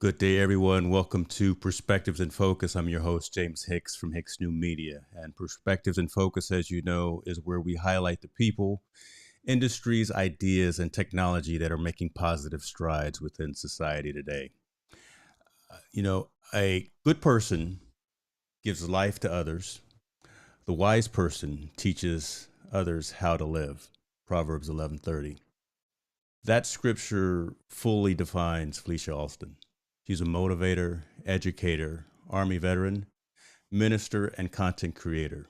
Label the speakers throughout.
Speaker 1: good day, everyone. Welcome to Perspectives in Focus. I'm your host, James Hicks from Hicks New Media. And Perspectives in Focus, as you know, is where we highlight the people, industries, ideas, and technology that are making positive strides within society today. A good person gives life to others. The wise person teaches others how to live. Proverbs 11:30. That scripture fully defines Felicia Alston. She's a motivator, educator, Army veteran, minister, and content creator.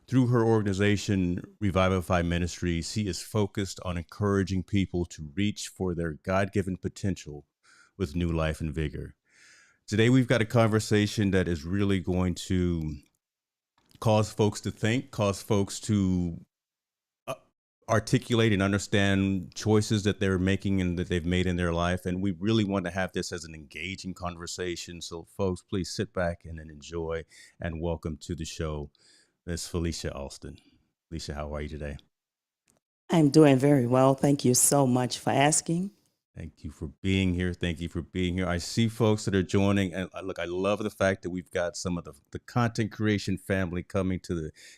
Speaker 1: Through her organization, Revivify Ministries, she is focused on encouraging people to reach for their God given potential with new life and vigor. Today, we've got a conversation that is really going to cause folks to think, cause folks to articulate and understand choices that they're making and that they've made in their life. And we really want to have this as an engaging conversation. So folks, please sit back and enjoy, and welcome to the show, Miss Felicia Alston. Felicia, how are you today?
Speaker 2: I'm doing very well. Thank you so much for asking.
Speaker 1: Thank you for being here. Thank you for being here. I see folks that are joining, and look, I love the fact that we've got some of the content creation family coming to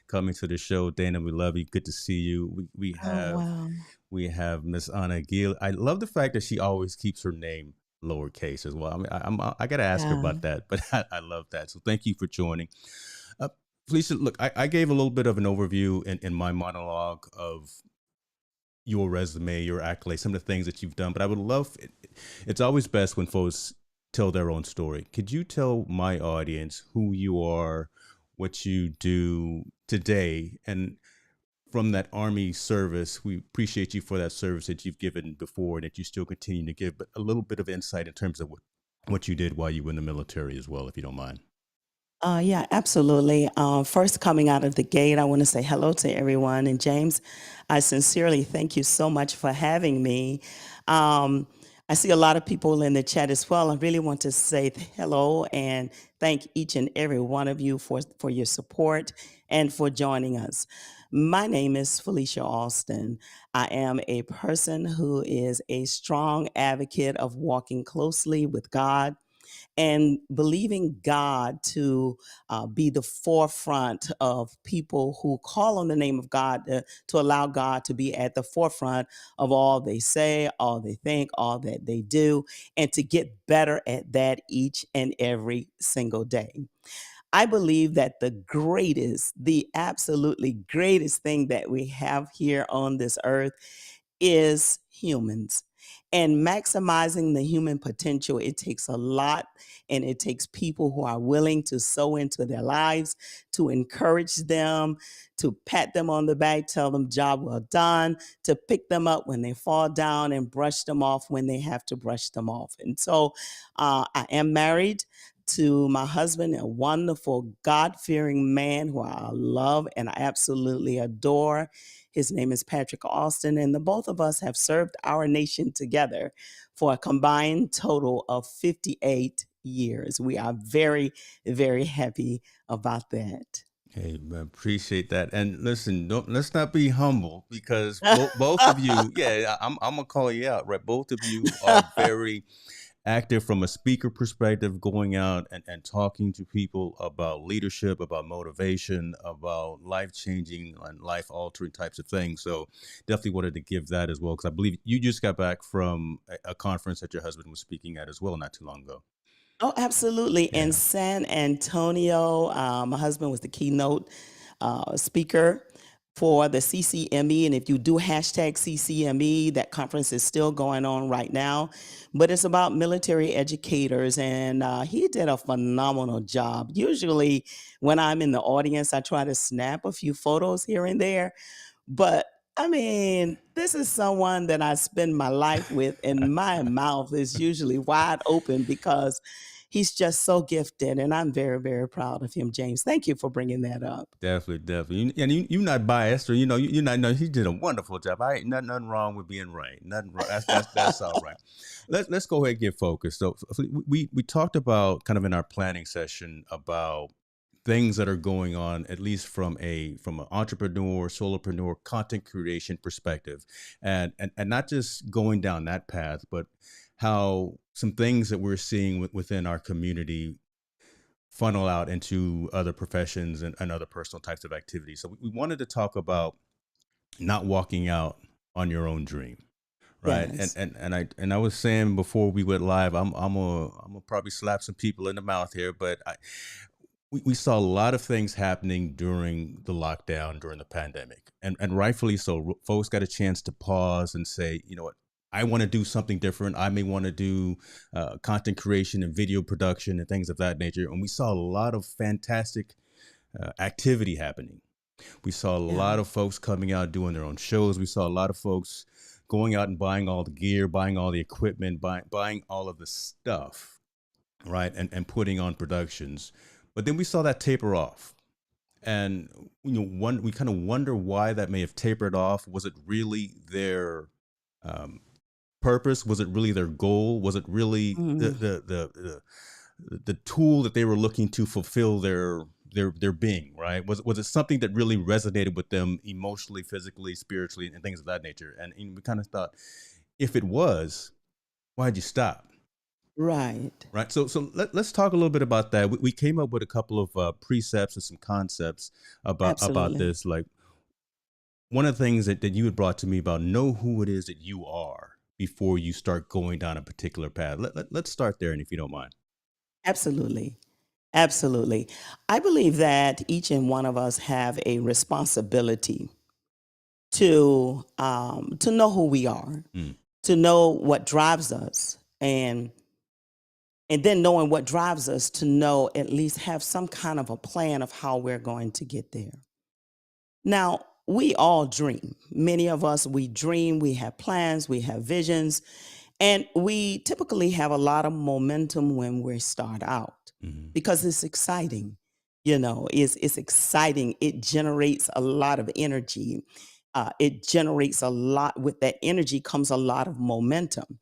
Speaker 1: the show. Dana, we love you. Good to see you. We
Speaker 2: Oh,
Speaker 1: have
Speaker 2: wow.
Speaker 1: we have Miss Anna Gill. I love the fact that she always keeps her name lowercase as well. I mean, I got to ask her
Speaker 2: Yeah.
Speaker 1: about that, but I love that. So thank you for joining. Uh, Felicia, look, I gave a little bit of an overview in my monologue of your resume, your accolades, some of the things that you've done. But I would love it's always best when folks tell their own story. Could you tell my audience who you are, what you do today, and from that Army service, we appreciate you for that service that you've given before and that you still continue to give, but a little bit of insight in terms of what you did while you were in the military as well, if you don't mind.
Speaker 2: Yeah, absolutely. First, coming out of the gate, I want to say hello to everyone. And James, I sincerely thank you so much for having me. Um, I see a lot of people in the chat as well. I really want to say hello and thank each and every one of you for your support and for joining us. My name is Felicia Alston. I am a person who is a strong advocate of walking closely with God and believing God to be the forefront of people who call on the name of God, to allow God to be at the forefront of all they say, all they think, all that they do, and to get better at that each and every single day. I believe that the absolutely greatest thing that we have here on this earth is humans. And maximizing the human potential, it takes a lot, and it takes people who are willing to sow into their lives, to encourage them, to pat them on the back, tell them job well done, to pick them up when they fall down and brush them off when they have to brush them off. And so I am married to my husband, a wonderful God-fearing man who I love and I absolutely adore. His name is Patrick Alston, and the both of us have served our nation together for a combined total of 58 years. We are very, very happy about that.
Speaker 1: Hey, man, appreciate that. And listen, let's not be humble because both of you, yeah, I'm gonna call you out, right? Both of you are very active from a speaker perspective, going out and talking to people about leadership, about motivation, about life changing and life altering types of things. So definitely wanted to give that as well because I believe you just got back from a conference that your husband was speaking at as well not too long ago.
Speaker 2: Oh, absolutely. In
Speaker 1: Yeah.
Speaker 2: San Antonio, my husband was the keynote speaker for the CCME. And if you do hashtag CCME, that conference is still going on right now. But it's about military educators. And he did a phenomenal job. Usually, when I'm in the audience, I try to snap a few photos here and there. But I mean, this is someone that I spend my life with, and my mouth is usually wide open because he's just so gifted. And I'm very, very proud of him, James. Thank you for bringing that up.
Speaker 1: Definitely, definitely. And you're not biased, or you're not. No, he did a wonderful job. I ain't nothing wrong with being right. Nothing wrong. That's all right. Let's go ahead and get focused. So we talked about kind of in our planning session about things that are going on, at least from an entrepreneur, solopreneur, content creation perspective, and not just going down that path, but how some things that we're seeing within our community funnel out into other professions and other personal types of activities. So we wanted to talk about not walking out on your own dream, right? And
Speaker 2: Yes.
Speaker 1: and and I was saying before we went live, I'm gonna probably slap some people in the mouth here, but we saw a lot of things happening during the lockdown, during the pandemic, and rightfully so. Folks got a chance to pause and say, you know what, I want to do something different. I may want to do content creation and video production and things of that nature. And we saw a lot of fantastic activity happening. We saw a
Speaker 2: Yeah.
Speaker 1: lot of folks coming out doing their own shows. We saw a lot of folks going out and buying all the gear, buying all the equipment, buying all of the stuff, right? And putting on productions. But then we saw that taper off. And we kind of wonder why that may have tapered off. Was it really their um, purpose? Was it really their goal? Was it really
Speaker 2: Mm,
Speaker 1: the tool that they were looking to fulfill their being, right? Was it something that really resonated with them emotionally, physically, spiritually, and things of that nature? And we kind of thought, if it was, why'd you stop?
Speaker 2: right.
Speaker 1: Right. So let's talk a little bit about that. We came up with a couple of precepts and some concepts about
Speaker 2: Absolutely.
Speaker 1: this. Like, one of the things that you had brought to me about, know who it is that you are before you start going down a particular path. Let's start there, and if you don't mind.
Speaker 2: Absolutely. Absolutely. I believe that each and one of us have a responsibility to know who we are,
Speaker 1: Mm,
Speaker 2: to know what drives us, and then knowing what drives us to know at least have some kind of a plan of how we're going to get there. Now, we all dream. Many of us, we dream, we have plans, we have visions, and we typically have a lot of momentum when we start out
Speaker 1: mhm.
Speaker 2: because it's exciting. It's exciting. It generates a lot of energy. It generates a lot. With that energy comes a lot of momentum.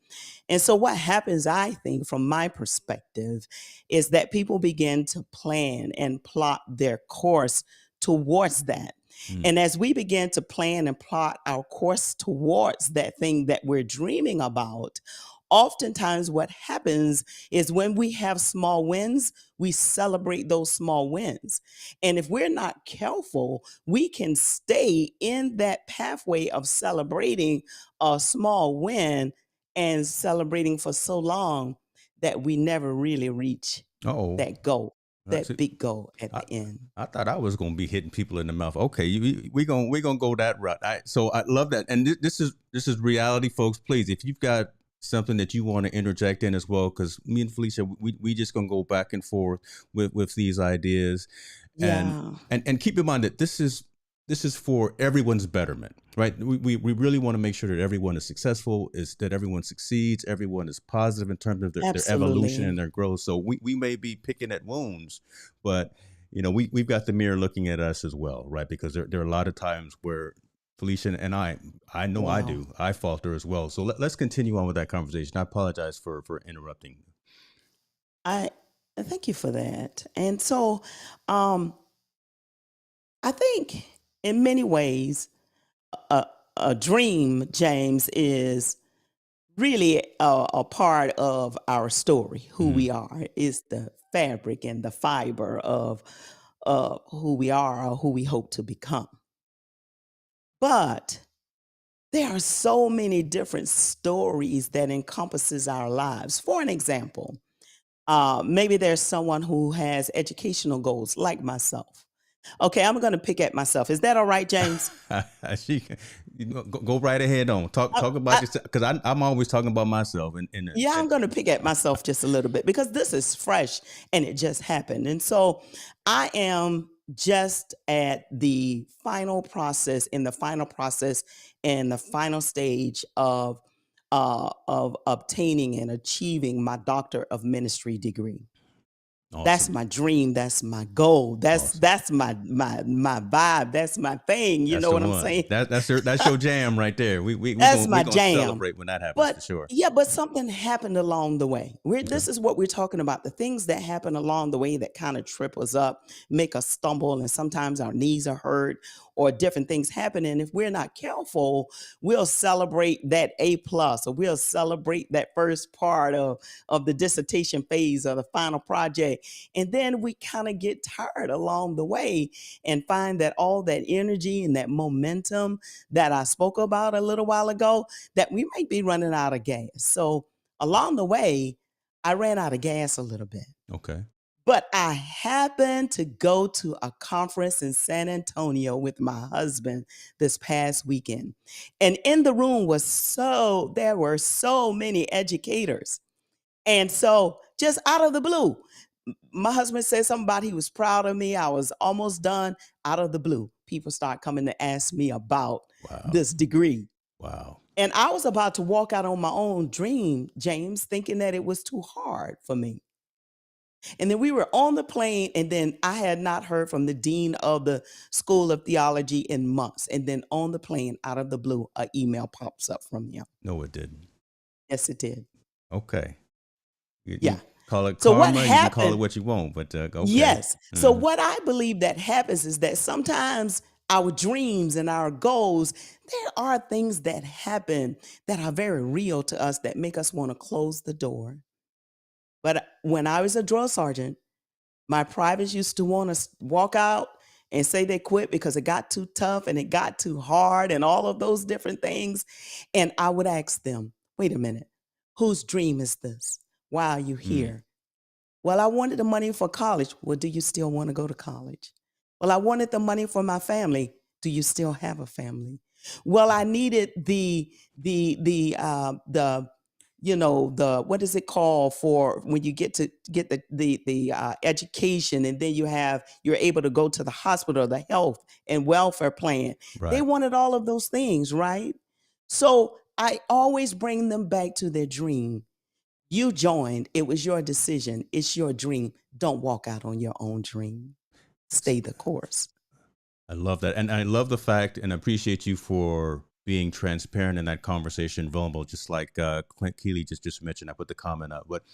Speaker 2: And so, what happens, I think, from my perspective, is that people begin to plan and plot their course towards that.
Speaker 1: Mm.
Speaker 2: And as we begin to plan and plot our course towards that thing that we're dreaming about, oftentimes what happens is when we have small wins, we celebrate those small wins. And if we're not careful, we can stay in that pathway of celebrating a small win and celebrating for so long that we never really reach
Speaker 1: Oh,
Speaker 2: that goal,
Speaker 1: that's
Speaker 2: that
Speaker 1: it.
Speaker 2: big goal at
Speaker 1: I
Speaker 2: the end.
Speaker 1: I thought I was gonna be hitting people in the mouth. Okay, we gonna go that route. So I love that, and this is reality, folks. Please, if you've got something that you want to interject in as well, because me and Felicia, we just gonna go back and forth with these ideas, and
Speaker 2: Yeah,
Speaker 1: and keep in mind that this is for everyone's betterment, right? We really want to make sure that everyone is successful, is that everyone succeeds, everyone is positive in terms of their evolution and
Speaker 2: absolutely.
Speaker 1: their growth. So we may be picking at wounds, but we've got the mirror looking at us as well, right? Because there are a lot of times where Felicia and I know I
Speaker 2: Wow.
Speaker 1: do, I falter as well. So let's continue on with that conversation. I apologize for interrupting.
Speaker 2: I thank you for that. And so, um, I think in many ways, a, a dream, James, is really a part of our story, who
Speaker 1: Mhm.
Speaker 2: we are. Is the fabric and the fiber of who we are or who we hope to become. But there are so many different stories that encompasses our lives. For an example, maybe there's someone who has educational goals like myself. Okay, I'm going to pick at myself. Is that all right, James?
Speaker 1: she, go right ahead on talk about
Speaker 2: I,
Speaker 1: yourself, because I'm always talking about myself
Speaker 2: Yeah, I'm going to pick at myself just a little bit because this is fresh and it just happened. And so I am just at the final process, in the final process, and the final stage of obtaining and achieving my Doctor of Ministry degree. That's
Speaker 1: awesome.
Speaker 2: my dream. That's my goal. That's
Speaker 1: Awesome.
Speaker 2: that's my vibe. That's my thing. You
Speaker 1: That's
Speaker 2: know
Speaker 1: the
Speaker 2: what I'm
Speaker 1: one.
Speaker 2: saying?
Speaker 1: That's your jam right there. We
Speaker 2: That's
Speaker 1: gonna we
Speaker 2: my
Speaker 1: gonna
Speaker 2: jam.
Speaker 1: celebrate when that happens for
Speaker 2: But
Speaker 1: sure.
Speaker 2: yeah, but something happened along the way.
Speaker 1: Okay.
Speaker 2: This is what we're talking about. The things that happen along the way that kind of trip us up, make us stumble, and sometimes our knees are hurt, or different things happening, if we're not careful, we'll celebrate that A plus, or we'll celebrate that first part of the dissertation phase or the final project. And then we kind of get tired along the way and find that all that energy and that momentum that I spoke about a little while ago, that we might be running out of gas. So along the way, I ran out of gas a little bit.
Speaker 1: Okay.
Speaker 2: But I happened to go to a conference in San Antonio with my husband this past weekend. And in the room there were so many educators. And so just out of the blue, my husband said something about he was proud of me. I was almost done. Out of the blue, people start coming to ask me about
Speaker 1: Wow.
Speaker 2: this degree.
Speaker 1: Wow.
Speaker 2: And I was about to walk out on my own dream, James, thinking that it was too hard for me. And then we were on the plane, and then I had not heard from the dean of the School of Theology in months. And then on the plane, out of the blue, an email pops up from him.
Speaker 1: No, it didn't.
Speaker 2: Yes, it did.
Speaker 1: Okay.
Speaker 2: Yeah.
Speaker 1: You call it
Speaker 2: So what
Speaker 1: karma. You can call it
Speaker 2: happened?
Speaker 1: what you want, but okay.
Speaker 2: Yes. So what I believe that happens is that sometimes our dreams and our goals, there are things that happen that are very real to us that make us want to close the door. But when I was a drill sergeant, my privates used to want to walk out and say they quit because it got too tough and it got too hard and all of those different things. And I would ask them, wait a minute, whose dream is this? Why are you here? Well, I wanted the money for college. Well, do you still want to go to college? Well, I wanted the money for my family. Do you still have a family? Well, I needed the the what is it called for when you get to get the education, and then you're able to go to the hospital, the health and welfare plan. They
Speaker 1: Right.
Speaker 2: wanted all of those things, right? So I always bring them back to their dream. You joined. It was your decision. It's your dream. Don't walk out on your own dream. Stay the course.
Speaker 1: I love that. And I love the fact and appreciate you for being transparent in that conversation, vulnerable, just like Clint Keeley just mentioned. I put the comment up. But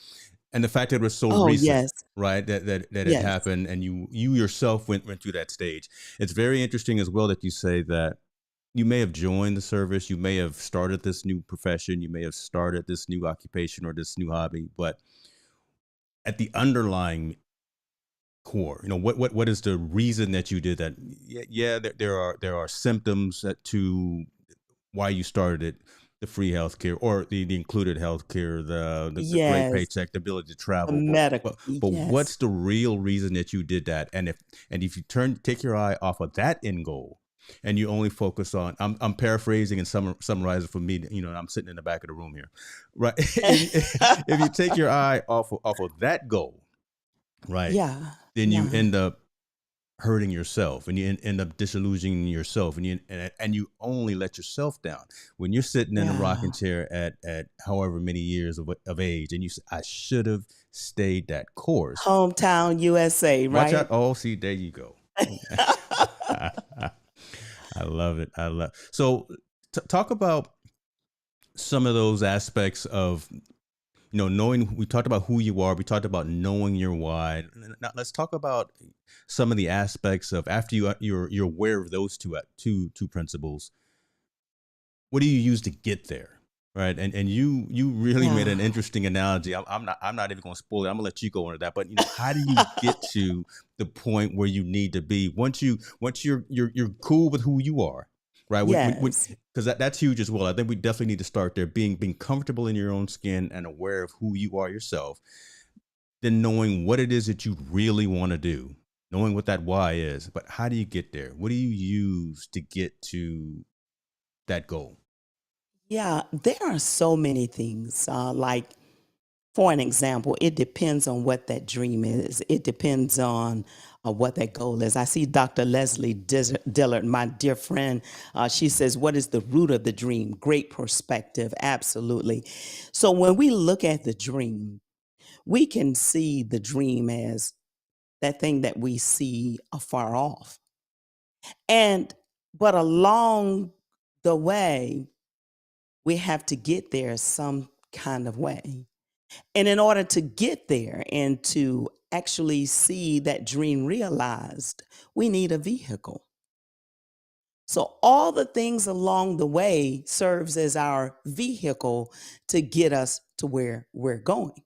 Speaker 1: and the fact that it was so
Speaker 2: Oh,
Speaker 1: recent,
Speaker 2: yes.
Speaker 1: right? That it
Speaker 2: Yes.
Speaker 1: happened and you yourself went through that stage. It's very interesting as well that you say that you may have joined the service, you may have started this new profession, you may have started this new occupation or this new hobby, but at the underlying core, what is the reason that you did that? Yeah, there are symptoms to why you started it: the free healthcare or the included healthcare, the great
Speaker 2: Yes.
Speaker 1: paycheck, the ability to
Speaker 2: The
Speaker 1: travel.
Speaker 2: medical.
Speaker 1: But
Speaker 2: Yes.
Speaker 1: what's the real reason that you did that? And if you take your eye off of that end goal and you only focus on, I'm paraphrasing and summarizing for me, I'm sitting in the back of the room here, right? If you take your eye off of that goal, right,
Speaker 2: Yeah.
Speaker 1: then you
Speaker 2: Yeah.
Speaker 1: end up hurting yourself, and you end up disillusioning yourself, and you only let yourself down when you're sitting in a rocking
Speaker 2: Yeah.
Speaker 1: chair at however many years of age, and you say, I should have stayed that course.
Speaker 2: Hometown USA,
Speaker 1: Watch out.
Speaker 2: right?
Speaker 1: Oh, see, there you go. I love it. So talk about some of those aspects of knowing. We talked about who you are, we talked about knowing your why. Now let's talk about some of the aspects of, after you're aware of those two principles. What do you use to get there, right? And you really made an
Speaker 2: Yeah.
Speaker 1: interesting analogy. I'm not even going to spoil it. I'm gonna let you go into that. But how do you get to the point where you need to be once you're cool with who you are, right?
Speaker 2: Yes.
Speaker 1: Because that's huge as well. I think we definitely need to start there, being comfortable in your own skin and aware of who you are yourself, then knowing what it is that you really want to do, knowing what that why is. But how do you get there? What do you use to get to that goal?
Speaker 2: Yeah. There are so many things. Like, for an example, it depends on what that dream is. It depends on what that goal is. I see Dr. Leslie Dillard, my dear friend. She says, what is the root of the dream? Great perspective. Absolutely. So when we look at the dream, we can see the dream as that thing that we see afar off. But along the way, we have to get there some kind of way. And in order to get there and to actually see that dream realized, we need a vehicle. So all the things along the way serves as our vehicle to get us to where we're going.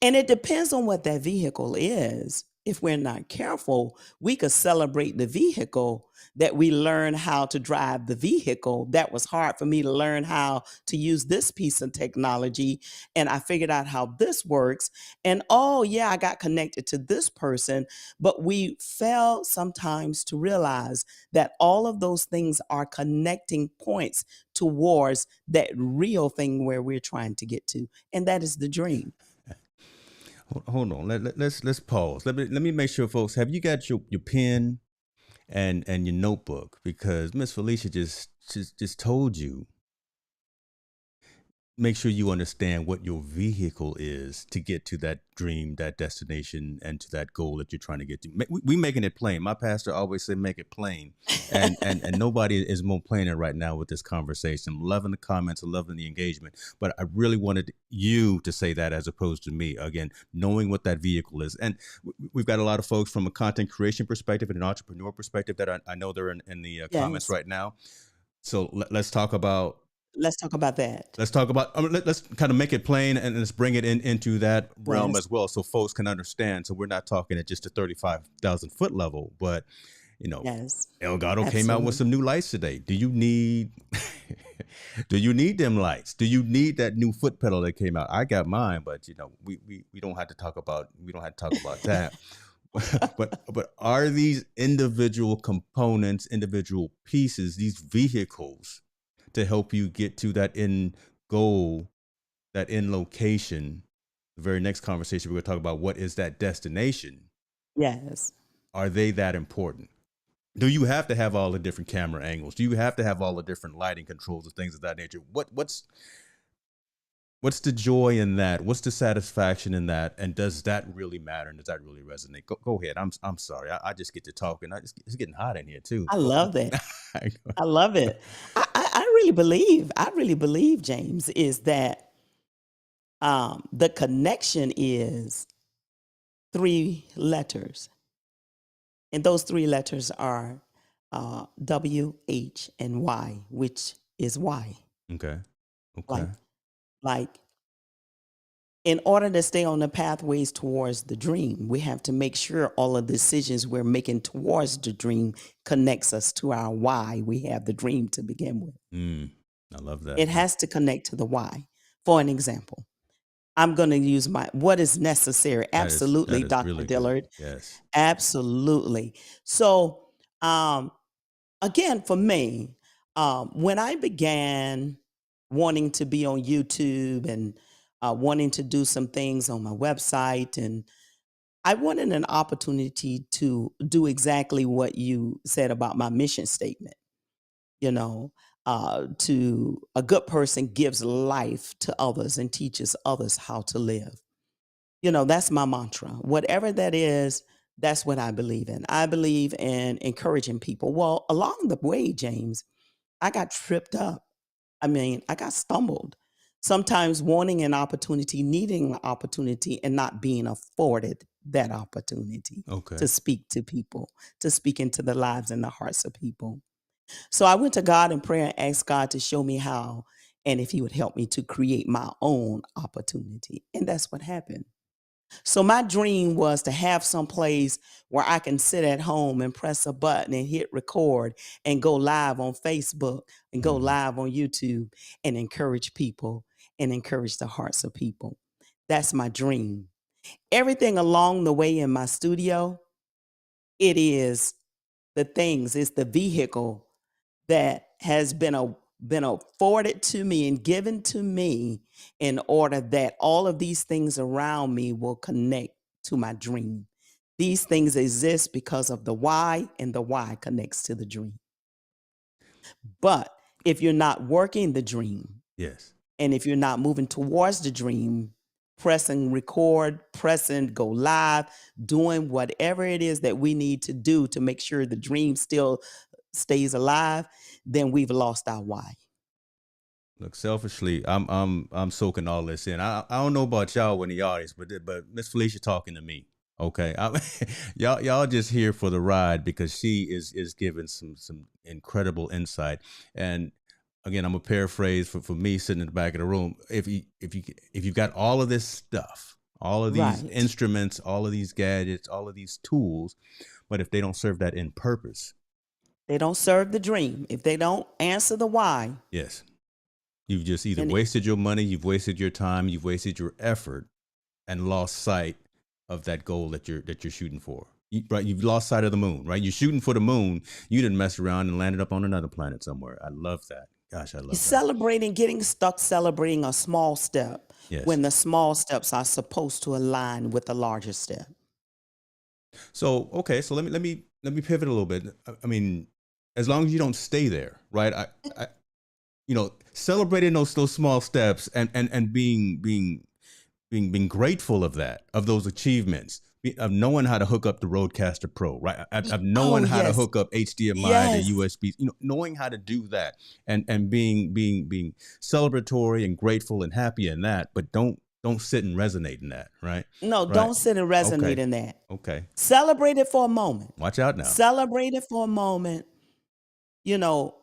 Speaker 2: And it depends on what that vehicle is. If we're not careful, we could celebrate the vehicle that we learn how to drive the vehicle. That was hard for me to learn how to use this piece of technology. And I figured out how this works. And oh, yeah, I got connected to this person. But we fail sometimes to realize that all of those things are connecting points towards that real thing where we're trying to get to. And that is the dream.
Speaker 1: Hold on. Let's pause. Let me make sure, folks. Have you got your pen and your notebook? Because Miss Felicia just told you, make sure you understand what your vehicle is to get to that dream, that destination, and to that goal that you're trying to get to. We making it plain. My pastor always said, make it plain. And nobody is more plainer right now with this conversation. I'm loving the comments, I'm loving the engagement. But I really wanted you to say that as opposed to me. Again, knowing what that vehicle is. And we've got a lot of folks from a content creation perspective and an entrepreneur perspective that I know they're in the comments
Speaker 2: Yes.
Speaker 1: right now. So let's talk about
Speaker 2: Let's talk about that.
Speaker 1: let's kind of make it plain and let's bring it into that realm
Speaker 2: Yes.
Speaker 1: as well so folks can understand. So we're not talking at just a 35,000 foot level, but you know,
Speaker 2: Yes.
Speaker 1: Elgato came out with
Speaker 2: Absolutely.
Speaker 1: some new lights today. Do you need do you need them lights? Do you need that new foot pedal that came out? I got mine, but you know, we don't have to talk about that. But are these individual components, individual pieces, these vehicles to help you get to that end goal, that end location? The very next conversation, we're going to talk about what is that destination.
Speaker 2: Yes.
Speaker 1: Are they that important? Do you have to have all the different camera angles? Do you have to have all the different lighting controls and things of that nature? What's the joy in that? What's the satisfaction in that? And does that really matter? And does that really resonate? Go ahead. I'm sorry. I just get to talking. It's getting hot in here too.
Speaker 2: I love that. I love it. I really believe, James, is that the connection is three letters. And those three letters are W, H, and Y, which is why.
Speaker 1: Okay. Okay.
Speaker 2: Like, like in order to stay on the pathways towards the dream, we have to make sure all of the decisions we're making towards the dream connects us to our why we have the dream to begin with.
Speaker 1: I love that.
Speaker 2: It has to connect to the why. For an example, I'm going to use what is necessary.
Speaker 1: That
Speaker 2: Absolutely,
Speaker 1: is
Speaker 2: Dr.
Speaker 1: really good.
Speaker 2: Dillard.
Speaker 1: Yes.
Speaker 2: Absolutely. So, um, again, for me, when I began wanting to be on YouTube and wanting to do some things on my website, and I wanted an opportunity to do exactly what you said about my mission statement. You know, to a good person gives life to others and teaches others how to live. You know, that's my mantra. Whatever that is, that's what I believe in. I believe in encouraging people. Well, along the way, James, I got tripped up. I mean, I got stumbled. Sometimes wanting an opportunity, needing an opportunity, and not being afforded that opportunity
Speaker 1: Okay.
Speaker 2: to speak to people, to speak into the lives and the hearts of people. So I went to God in prayer and asked God to show me how and if He would help me to create my own opportunity. And that's what happened. So my dream was to have some place where I can sit at home and press a button and hit record and go live on Facebook and go
Speaker 1: Mhm.
Speaker 2: live on YouTube and encourage people and encourage the hearts of people. That's my dream. Everything along the way in my studio, it is the things, it's the vehicle that has been afforded to me and given to me in order that all of these things around me will connect to my dream. These things exist because of the why, and the why connects to the dream. But if you're not working the dream,
Speaker 1: Yes.
Speaker 2: and if you're not moving towards the dream, pressing record, pressing go live, doing whatever it is that we need to do to make sure the dream still stays alive, then we've lost our why.
Speaker 1: Look, selfishly, I'm soaking all this in. I don't know about y'all in the audience, but Miss Felicia talking to me. Okay, y'all just here for the ride because she is giving some incredible insight. And again, I'm gonna paraphrase for me sitting in the back of the room. If you've got all of this stuff, all of these
Speaker 2: Right.
Speaker 1: instruments, all of these gadgets, all of these tools, but if they don't serve that in purpose,
Speaker 2: They don't serve the dream. If they don't answer the why,
Speaker 1: yes, you've just either
Speaker 2: then
Speaker 1: wasted your money, you've wasted your time, you've wasted your effort, and lost sight of that goal that you're shooting for. Right, you've lost sight of the moon. Right, you're shooting for the moon. You didn't mess around and landed up on another planet somewhere. I love that. Gosh, I
Speaker 2: you're
Speaker 1: love that.
Speaker 2: celebrating, getting stuck celebrating a small step
Speaker 1: Yes.
Speaker 2: when the small steps are supposed to align with the larger step.
Speaker 1: So okay, so let me pivot a little bit. I mean, as long as you don't stay there, right? Celebrating those small steps and being grateful of those achievements, of knowing how to hook up the Rodecaster Pro, right? Of
Speaker 2: Oh,
Speaker 1: knowing how to
Speaker 2: yes.
Speaker 1: hook up HDMI to
Speaker 2: Yes.
Speaker 1: USB, knowing how to do that, and being celebratory and grateful and happy in that, but don't sit and resonate in that, right?
Speaker 2: No,
Speaker 1: Right?
Speaker 2: don't sit and resonate
Speaker 1: Okay,
Speaker 2: in that.
Speaker 1: okay.
Speaker 2: Celebrate it for a moment.
Speaker 1: Watch out now.
Speaker 2: Celebrate it for a moment. You know,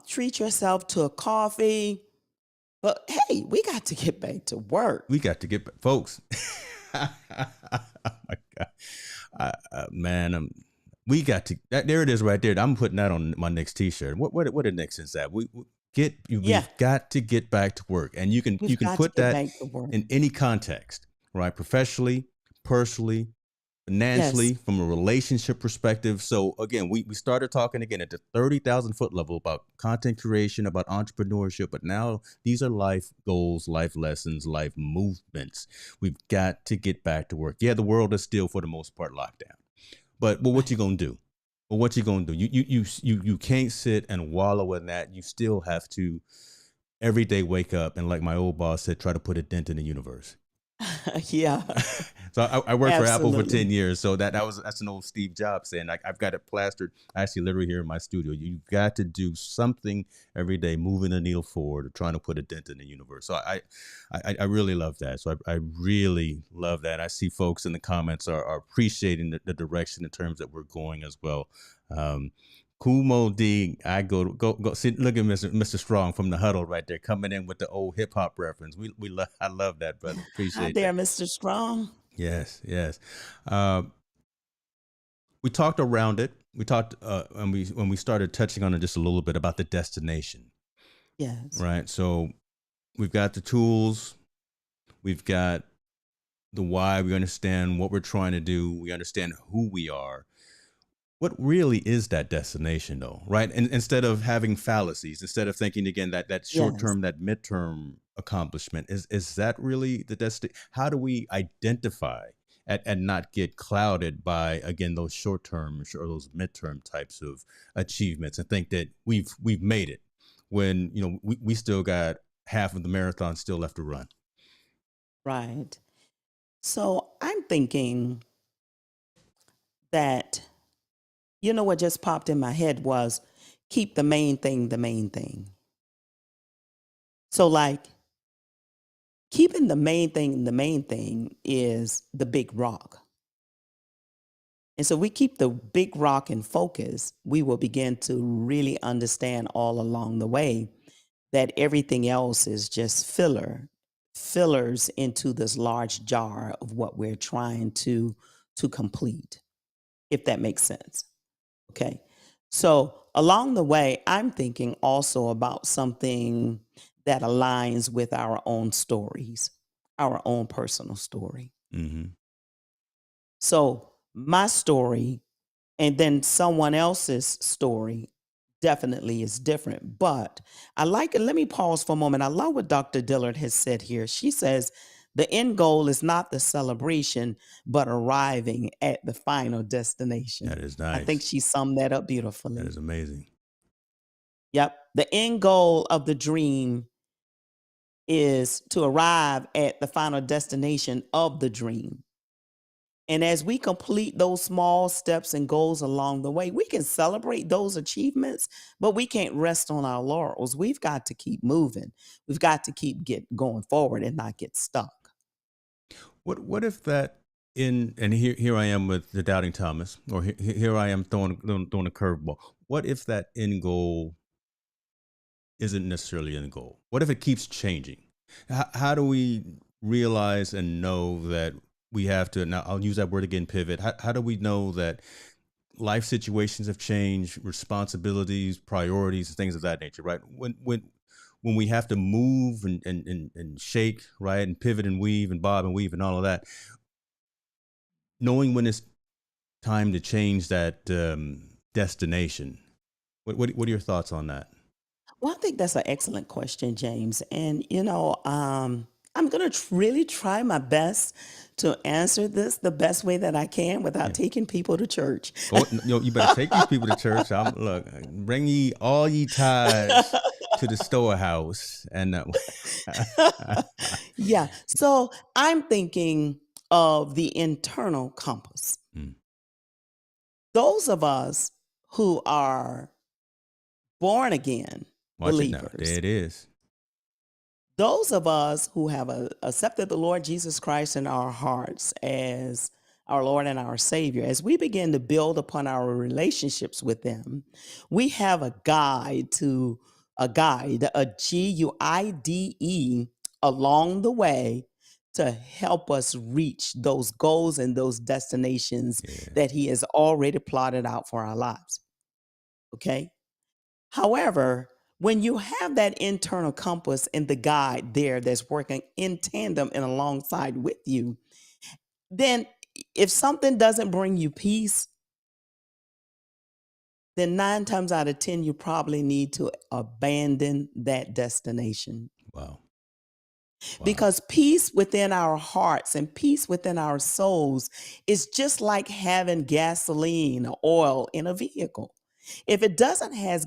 Speaker 2: treat yourself to a coffee. But hey, we got to get back to work.
Speaker 1: We got to get folks. Oh my God, man, we got to. There it is, right there. I'm putting that on my next T-shirt. What the next is that?
Speaker 2: Yeah,
Speaker 1: We've got to get back to work, and you
Speaker 2: we've
Speaker 1: can
Speaker 2: got to
Speaker 1: put
Speaker 2: get
Speaker 1: that
Speaker 2: back to work.
Speaker 1: in any context, right? Professionally, personally,
Speaker 2: Yes.
Speaker 1: financially, from a relationship perspective. So again, we started talking again at the 30,000 foot level about content creation, about entrepreneurship, but now these are life goals, life lessons, life movements. We've got to get back to work. Yeah, the world is still for the most part locked down, but what you
Speaker 2: Right.
Speaker 1: gonna do? Well, what you gonna do? You can't sit and wallow in that. You still have to every day wake up and, like my old boss said, try to put a dent in the universe.
Speaker 2: Yeah,
Speaker 1: So I worked for Apple for
Speaker 2: absolutely.
Speaker 1: 10 years. So that's an old Steve Jobs saying. I've got it plastered actually literally here in my studio. You got to do something every day, moving the needle forward or trying to put a dent in the universe. So I really love that. So I really love that. I see folks in the comments are appreciating the direction in terms that we're going as well. Um, Kumo D, I go see. Look at Mr. Strong from the huddle right there, coming in with the old hip hop reference. I love that, brother.
Speaker 2: Hi
Speaker 1: Appreciate
Speaker 2: there,
Speaker 1: that.
Speaker 2: Mr. Strong.
Speaker 1: Yes, yes. Uh, we talked around it. We talked when we started touching on it just a little bit about the destination,
Speaker 2: Yes.
Speaker 1: right? So we've got the tools, we've got the why. We understand what we're trying to do. We understand who we are. What really is that destination, though, right? And instead of having fallacies, instead of thinking again that short
Speaker 2: Yes.
Speaker 1: term, that midterm accomplishment, is that really the destination? How do we identify and not get clouded by again those short term or those midterm types of achievements and think that we've made it when we still got half of the marathon still left to run.
Speaker 2: Right. So I'm thinking that, what just popped in my head was keep the main thing the main thing. So, like, keeping the main thing is the big rock. And so we keep the big rock in focus, we will begin to really understand all along the way that everything else is just fillers into this large jar of what we're trying to complete, if that makes sense. Okay. So along the way, I'm thinking also about something that aligns with our own stories, our own personal story.
Speaker 1: Hmm.
Speaker 2: So my story and then someone else's story definitely is different. But I like it. Let me pause for a moment. I love what Dr. Dillard has said here. She says, the end goal is not the celebration, but arriving at the final
Speaker 1: That
Speaker 2: destination.
Speaker 1: is
Speaker 2: I think
Speaker 1: nice.
Speaker 2: she summed that up
Speaker 1: That
Speaker 2: beautifully.
Speaker 1: is amazing.
Speaker 2: Yep. The end goal of the dream is to arrive at the final destination of the dream. And as we complete those small steps and goals along the way, we can celebrate those achievements, but we can't rest on our laurels. We've got to keep moving. We've got to keep going forward and not get stuck.
Speaker 1: What if that? And here I am with the doubting Thomas, or here I am throwing a curveball. What if that end goal isn't necessarily end goal? What if it keeps changing? How do we realize and know that we have to? Now I'll use that word again. Pivot. How do we know that life situations have changed, responsibilities, priorities, things of that nature? Right. When we have to move and shake, right, and pivot and weave and bob and weave and all of that, knowing when it's time to change that destination. What are your thoughts on that?
Speaker 2: Well, I think that's an excellent question, James. And, I'm going to really try my best to answer this the best way that I can without
Speaker 1: Yeah.
Speaker 2: taking people to church.
Speaker 1: Go, you better take these people to church. Look, bring ye all ye tithes to the storehouse, and
Speaker 2: Yeah. So I'm thinking of the internal compass.
Speaker 1: Mm,
Speaker 2: Those of us who are born again
Speaker 1: watch it now. There
Speaker 2: believers,
Speaker 1: it is.
Speaker 2: those of us who have accepted the Lord Jesus Christ in our hearts as our Lord and our Savior, as we begin to build upon our relationships with them, we have a GUIDE along the way to help us reach those goals and those destinations
Speaker 1: Yeah.
Speaker 2: that He has already plotted out for our lives. Okay. However, when you have that internal compass and the guide there that's working in tandem and alongside with you, then if something doesn't bring you peace, then 9 times out of 10, you probably need to abandon that destination.
Speaker 1: Wow. Wow.
Speaker 2: Because peace within our hearts and peace within our souls is just like having gasoline or oil in a vehicle. If it doesn't have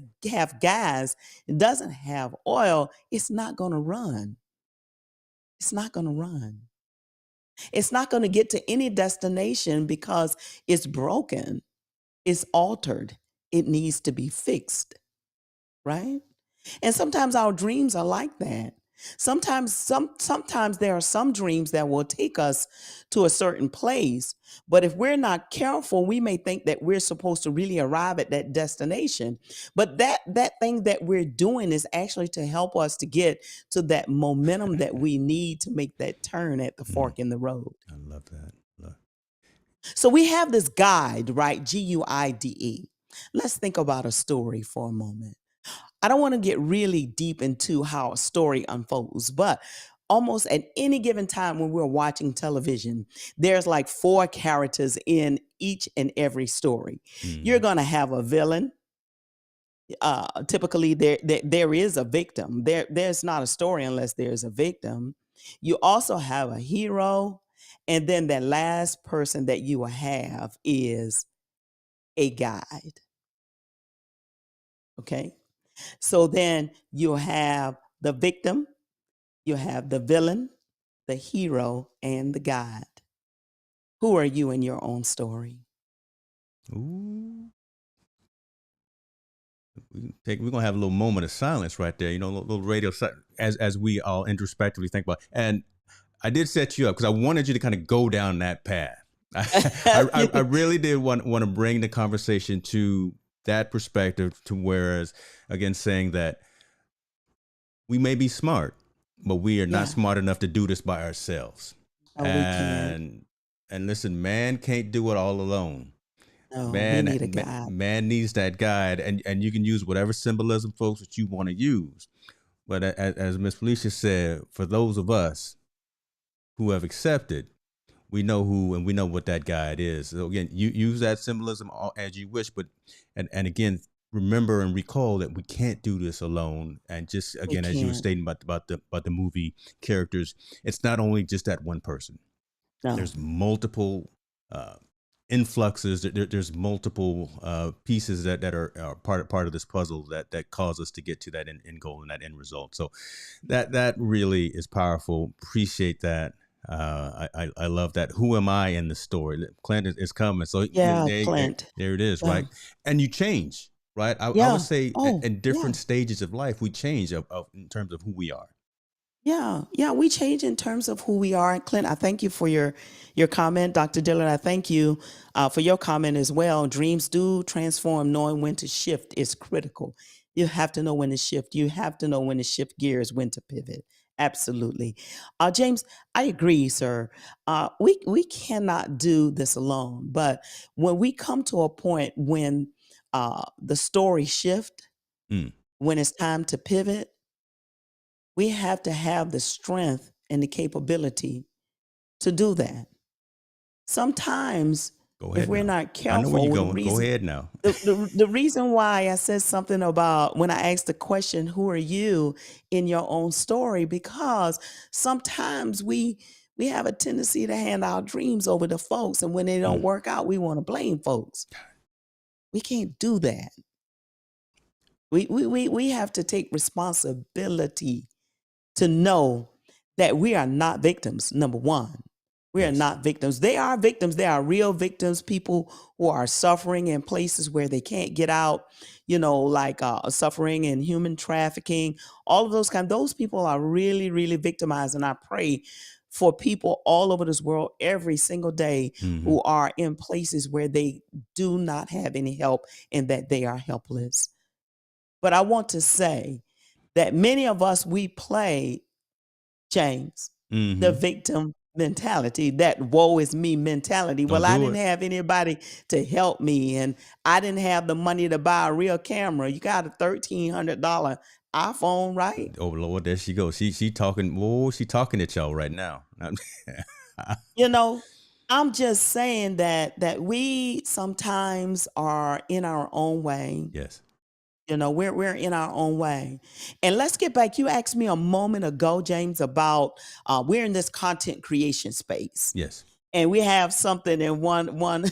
Speaker 2: gas, it doesn't have oil, it's not going to run. It's not going to run. It's not going to get to any destination because it's broken, it's altered, it needs to be fixed, right? And sometimes our dreams are like that. Sometimes there are some dreams that will take us to a certain place, but if we're not careful, we may think that we're supposed to really arrive at that destination. But that thing that we're doing is actually to help us to get to that momentum that we need to make that turn at the
Speaker 1: Mm,
Speaker 2: fork in the road.
Speaker 1: I love that.
Speaker 2: So we have this guide, right? GUIDE. Let's think about a story for a moment. I don't want to get really deep into how a story unfolds, but almost at any given time when we're watching television, there's like four characters in each and every story. You're
Speaker 1: Mm,
Speaker 2: going to have a villain. Typically, there is a victim. There's not a story unless there's a victim. You also have a hero, and then that last person that you will have is a guide. Okay, so then you'll have the victim, you have the villain, the hero, and the guide. Who are you in your own story?
Speaker 1: ooh. We're gonna have a little moment of silence right there. Little radio as we all introspectively think about. And I did set you up because I wanted you to kind of go down that path. I really did want to bring the conversation to that perspective, to whereas again saying that we may be smart, but we are not
Speaker 2: Yeah.
Speaker 1: smart enough to do this by ourselves.
Speaker 2: Oh, we can't.
Speaker 1: And listen, man can't do it all alone.
Speaker 2: No, we
Speaker 1: Man,
Speaker 2: need a guide.
Speaker 1: man needs that guide, and you can use whatever symbolism, folks, that you want to use. But as Miss Felicia said, for those of us who have accepted, we know who and we know what that guide is. So again, you use that symbolism as you wish, but and again, remember and recall that we can't do this alone. And just
Speaker 2: We
Speaker 1: again, as you were
Speaker 2: can't.
Speaker 1: stating about the movie characters, it's not only just that one person.
Speaker 2: No,
Speaker 1: There's multiple uh, influxes. There's multiple pieces that are part of this puzzle that cause us to get to that end goal and that end result. So that really is powerful. Appreciate that. I love that. Who am I in the story? Clint is coming. So
Speaker 2: yeah, Clint.
Speaker 1: there it is,
Speaker 2: Yeah,
Speaker 1: right? And you change, right? I would
Speaker 2: yeah.
Speaker 1: say
Speaker 2: Oh,
Speaker 1: in
Speaker 2: yeah.
Speaker 1: different stages of life, we change in terms of who we are.
Speaker 2: Yeah, we change in terms of who we are. Clint, I thank you for your comment. Dr. Dillard, I thank you for your comment as well. Dreams do transform. Knowing when to shift is critical. You have to know when to shift. You have to know when to shift gears, when to pivot. Absolutely. James, I agree, sir. We cannot do this alone. But when we come to a point when the story shift,
Speaker 1: Mm,
Speaker 2: when it's time to pivot, we have to have the strength and the capability to do that. Sometimes,
Speaker 1: go
Speaker 2: if
Speaker 1: ahead
Speaker 2: we're
Speaker 1: now.
Speaker 2: not
Speaker 1: I know where you're
Speaker 2: careful,
Speaker 1: going. Go ahead now.
Speaker 2: the reason why I said something about when I asked the question, "Who are you in your own story?" Because sometimes we have a tendency to hand our dreams over to folks, and when they don't
Speaker 1: Mm,
Speaker 2: work out, we want to blame folks. We can't do that. We have to take responsibility to know that we are not victims. Number one, we are
Speaker 1: yes.
Speaker 2: not victims. They are victims. They are real victims, people who are suffering in places where they can't get out, like suffering in human trafficking, all of those those people are really, really victimized. And I pray for people all over this world every single day
Speaker 1: Mm-hmm.
Speaker 2: who are in places where they do not have any help and that they are helpless. But I want to say that many of us, we play, James, the
Speaker 1: Mm-hmm.
Speaker 2: victim mentality, that woe is me mentality.
Speaker 1: Don't
Speaker 2: Well, I
Speaker 1: do
Speaker 2: didn't
Speaker 1: it.
Speaker 2: have anybody to help me, and I didn't have the money to buy a real camera. You got a $1,300 iPhone, right?
Speaker 1: Oh Lord, there she goes. She talking. Whoa, she talking at y'all right now.
Speaker 2: You know, I'm just saying that we sometimes are in our own way.
Speaker 1: Yes.
Speaker 2: We're in our own way. And let's get back. You asked me a moment ago, James, about we're in this content creation space.
Speaker 1: Yes.
Speaker 2: And we have something in one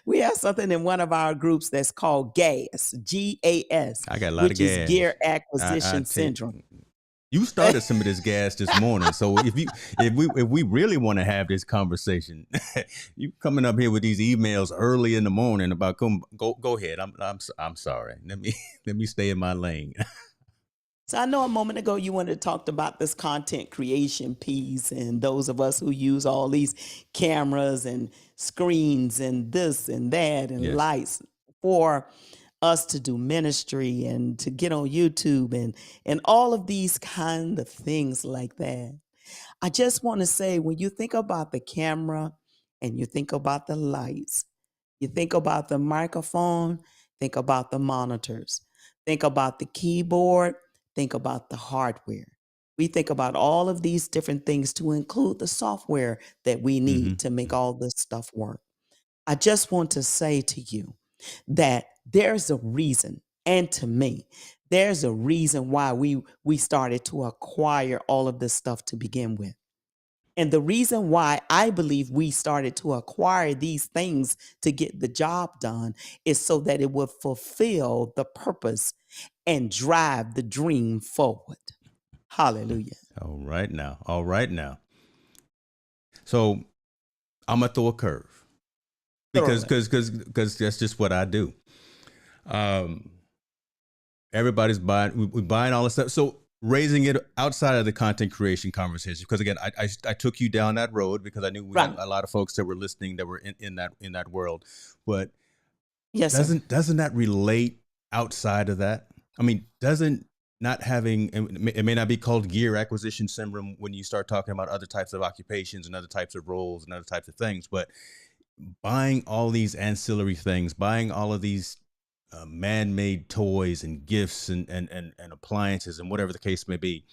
Speaker 2: we have something in one of our groups that's called GAS, GAS,
Speaker 1: I got a lot of
Speaker 2: which is
Speaker 1: gas.
Speaker 2: Gear
Speaker 1: I
Speaker 2: Acquisition
Speaker 1: take.
Speaker 2: Syndrome.
Speaker 1: You started some of this gas this morning, so if we really want to have this conversation, you coming up here with these emails early in the morning about go ahead. I'm sorry. Let me stay in my lane.
Speaker 2: So I know a moment ago you wanted to talk about this content creation piece, and those of us who use all these cameras and screens and this and that and
Speaker 1: Yes.
Speaker 2: lights for us to do ministry and to get on YouTube and all of these kind of things like that. I just want to say, when you think about the camera and you think about the lights, you think about the microphone, think about the monitors, think about the keyboard, think about the hardware. We think about all of these different things to include the software that we need to
Speaker 1: Mm-hmm.
Speaker 2: make all this stuff work. I just want to say to you that there's a reason, and to me, there's a reason why we started to acquire all of this stuff to begin with. And the reason why I believe we started to acquire these things to get the job done is so that it would fulfill the purpose and drive the dream forward. Hallelujah.
Speaker 1: All right now. All right now. So I'm gonna throw a curve
Speaker 2: Throw
Speaker 1: because
Speaker 2: it.
Speaker 1: because because that's just what I do. Um, everybody's buying. We buying all this stuff. So raising it outside of the content creation conversation, because again, I took you down that road because I knew we had
Speaker 2: Right.
Speaker 1: a lot of folks that were listening that were in that world. But
Speaker 2: Yes, sir.
Speaker 1: doesn't that relate outside of that? I mean, doesn't not having it may not be called gear acquisition syndrome when you start talking about other types of occupations and other types of roles and other types of things, but buying all these ancillary things, buying all of these man-made toys and gifts and appliances and whatever the case may be,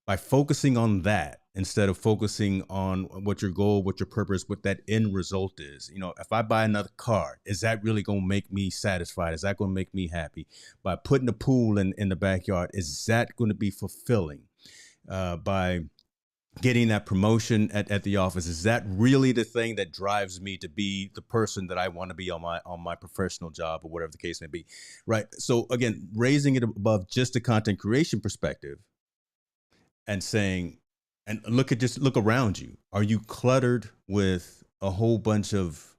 Speaker 1: by focusing on that instead of focusing on what your goal, what your purpose, what that end result is. If I buy another car, is that really going to make me satisfied? Is that going to make me happy? By putting a pool in the backyard, is that going to be fulfilling? By getting that promotion at the office, is that really the thing that drives me to be the person that I want to be on my professional job or whatever the case may be? Right. So again, raising it above just the content creation perspective and saying, and look around you. Are you cluttered with a whole bunch of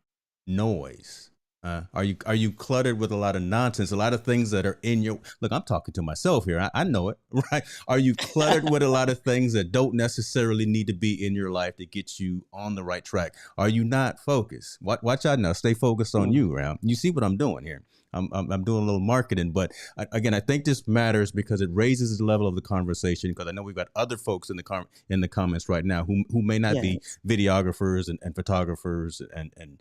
Speaker 1: noise? Are you cluttered with a lot of nonsense, a lot of things that are in your look? I'm talking to myself here. I know it, right? Are you cluttered with a lot of things that don't necessarily need to be in your life to get you on the right track? Are you not focused? Watch out now. Stay focused on
Speaker 2: Mm.
Speaker 1: you, Ram. You see what I'm doing here? I'm doing a little marketing, but again, I think this matters because it raises the level of the conversation. Because I know we've got other folks in the comments right now who may not be
Speaker 2: Yes.
Speaker 1: videographers and photographers and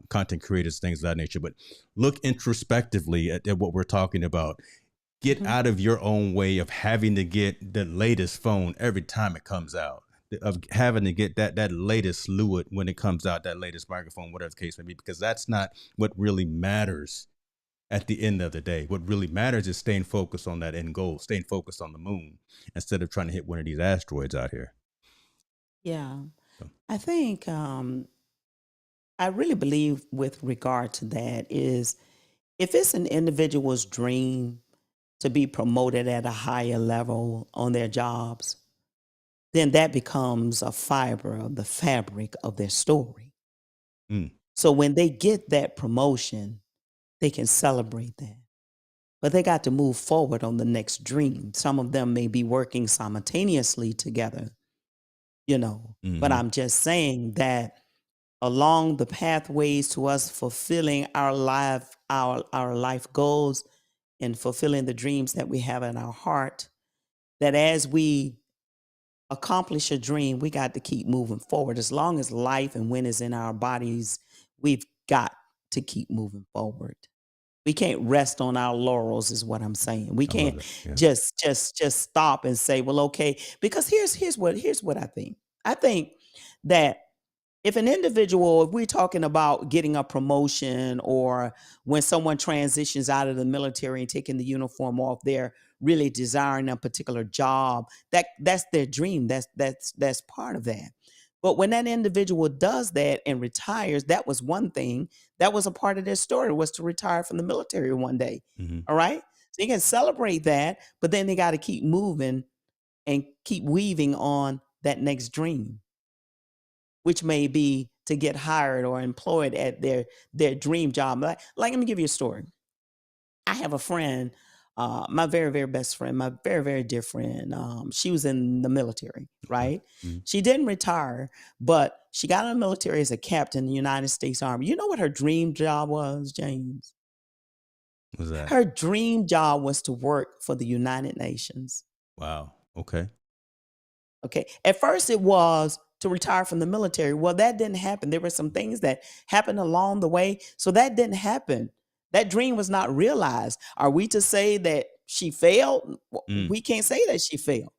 Speaker 1: content creators, things of that nature. But look introspectively at what we're talking about. Get
Speaker 2: Mhm.
Speaker 1: out of your own way of having to get the latest phone every time it comes out, of having to get that latest fluid when it comes out, that latest microphone, whatever the case may be, because that's not what really matters at the end of the day. What really matters is staying focused on that end goal, staying focused on the moon instead of trying to hit one of these asteroids out here.
Speaker 2: Yeah.
Speaker 1: So,
Speaker 2: I think I really believe with regard to that is if it's an individual's dream to be promoted at a higher level on their jobs, then that becomes a fiber of the fabric of their story.
Speaker 1: mm,
Speaker 2: So when they get that promotion, they can celebrate that. But they got to move forward on the next dream. Some of them may be working simultaneously together, you know. But
Speaker 1: mm-hmm,
Speaker 2: I'm just saying that along the pathways to us fulfilling our life goals and fulfilling the dreams that we have in our heart, that as we accomplish a dream, we got to keep moving forward. As long as life and wind is in our bodies, we've got to keep moving forward. We can't rest on our laurels is what I'm saying. We
Speaker 1: I love
Speaker 2: can't
Speaker 1: that. Yeah.
Speaker 2: just stop and say, well, okay, because here's what I think. I think that if an individual, if we're talking about getting a promotion or when someone transitions out of the military and taking the uniform off, they're really desiring a particular job. That's their dream. That's part of that. But when that individual does that and retires, that was one thing. That was a part of their story was to retire from the military one day.
Speaker 1: Mm-hmm.
Speaker 2: All right. So you can celebrate that, but then they got to keep moving and keep weaving on that next dream, which may be to get hired or employed at their dream job. Like let me give you a story. I have a friend, my very very best friend, my very very dear friend. She was in the military,
Speaker 1: Okay.
Speaker 2: right?
Speaker 1: Mm-hmm.
Speaker 2: She didn't retire, but she got in the military as a captain in the United States Army. You know what her dream job was, James?
Speaker 1: What's that?
Speaker 2: Her dream job was to work for the United Nations.
Speaker 1: Wow. Okay.
Speaker 2: Okay. At first, it was to retire from the military. Well, that didn't happen. There were some things that happened along the way. So that didn't happen. That dream was not realized. Are we to say that she failed?
Speaker 1: Mm.
Speaker 2: We can't say that she failed.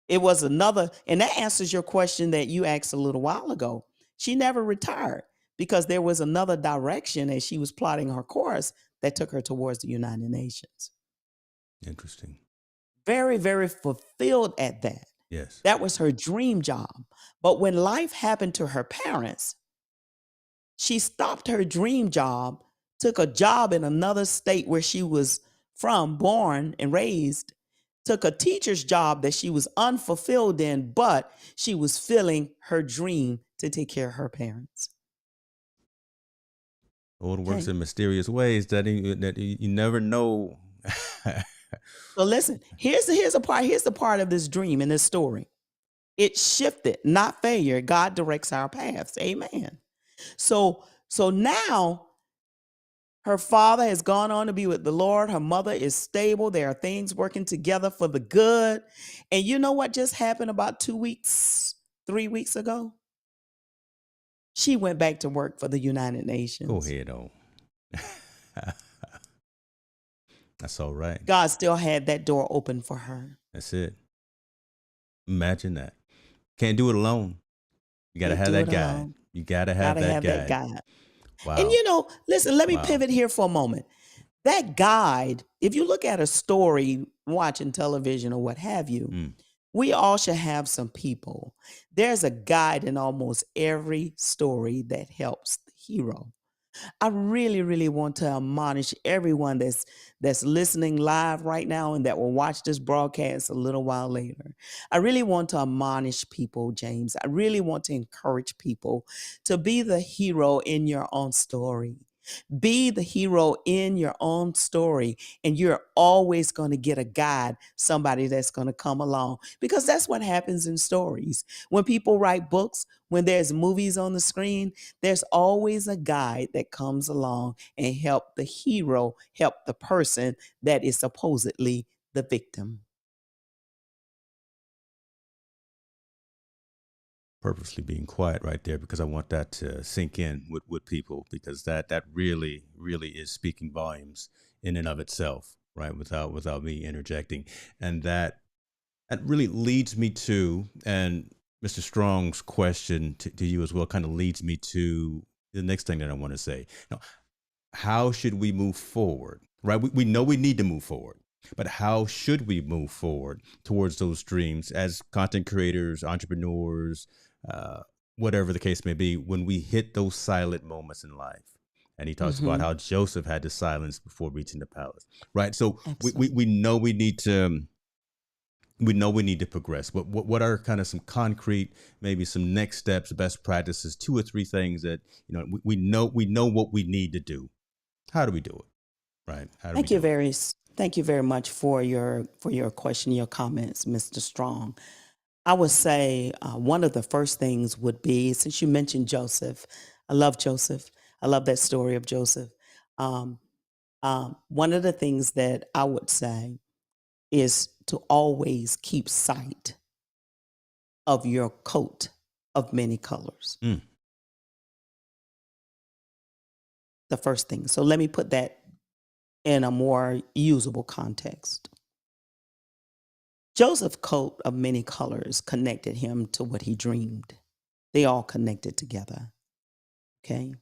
Speaker 2: It was another, and that answers your question that you asked a little while ago. She never retired because there was another direction as she was plotting her course that took her towards the United Nations.
Speaker 1: Interesting.
Speaker 2: Very, very fulfilled at that.
Speaker 1: Yes.
Speaker 2: That was her dream job. But when life happened to her parents, she stopped her dream job, took a job in another state where she was from, born and raised, took a teacher's job that she was unfulfilled in, but she was filling her dream to take care of her parents.
Speaker 1: Lord works
Speaker 2: Okay.
Speaker 1: in mysterious ways that you never know.
Speaker 2: So listen, here's the part of this dream in this story. It shifted, not failure. God directs our paths. Amen. So now her father has gone on to be with the Lord. Her mother is stable. There are things working together for the good. And you know what just happened about 2 weeks, 3 weeks ago? She went back to work for the United
Speaker 1: Go
Speaker 2: Nations.
Speaker 1: ahead, on. That's all right.
Speaker 2: God still had that door open for her.
Speaker 1: That's it. Imagine that. Can't do it alone. You got to
Speaker 2: Can't
Speaker 1: have
Speaker 2: do it
Speaker 1: that guide.
Speaker 2: alone.
Speaker 1: You got to have
Speaker 2: Gotta
Speaker 1: that
Speaker 2: have that
Speaker 1: guide.
Speaker 2: guide. And
Speaker 1: Wow.
Speaker 2: listen, let me
Speaker 1: Wow.
Speaker 2: pivot here for a moment. That guide, if you look at a story, watching television or what have you,
Speaker 1: Mm.
Speaker 2: we all should have some people. There's a guide in almost every story that helps the hero. I really, really want to admonish everyone that's listening live right now and that will watch this broadcast a little while later. I really want to admonish people, James. I really want to encourage people to be the hero in your own story. Be the hero in your own story, and you're always going to get a guide, somebody that's going to come along, because that's what happens in stories. When people write books, when there's movies on the screen, there's always a guide that comes along and help the hero, help the person that is supposedly the victim.
Speaker 1: Purposely being quiet right there because I want that to sink in with people, because that really really is speaking volumes in and of itself, right? Without me interjecting, and that really leads me to, and Mr. Strong's question to you as well kind of leads me to the next thing that I want to say. Now, how should we move forward, right? We know we need to move forward, but how should we move forward towards those dreams as content creators, entrepreneurs, uh, whatever the case may be, when we hit those silent moments in life? And he talks about
Speaker 2: Mm-hmm.
Speaker 1: how Joseph had to silence before reaching the palace, right? So we
Speaker 2: Absolutely.
Speaker 1: know we need to progress. But what are kind of some concrete, maybe some next steps, best practices, two or three things that we know what we need to do. How do we do it? Right? How do we
Speaker 2: Thank you
Speaker 1: do it?
Speaker 2: very thank you very much for your question, your comments, Mr. Strong. I would say one of the first things would be, since you mentioned Joseph, I love Joseph. I love that story of Joseph. Um, one of the things that I would say is to always keep sight of your coat of many colors.
Speaker 1: Mm,
Speaker 2: The first thing. So let me put that in a more usable context. Joseph's coat of many colors connected him to what he dreamed. They all connected together. Okay.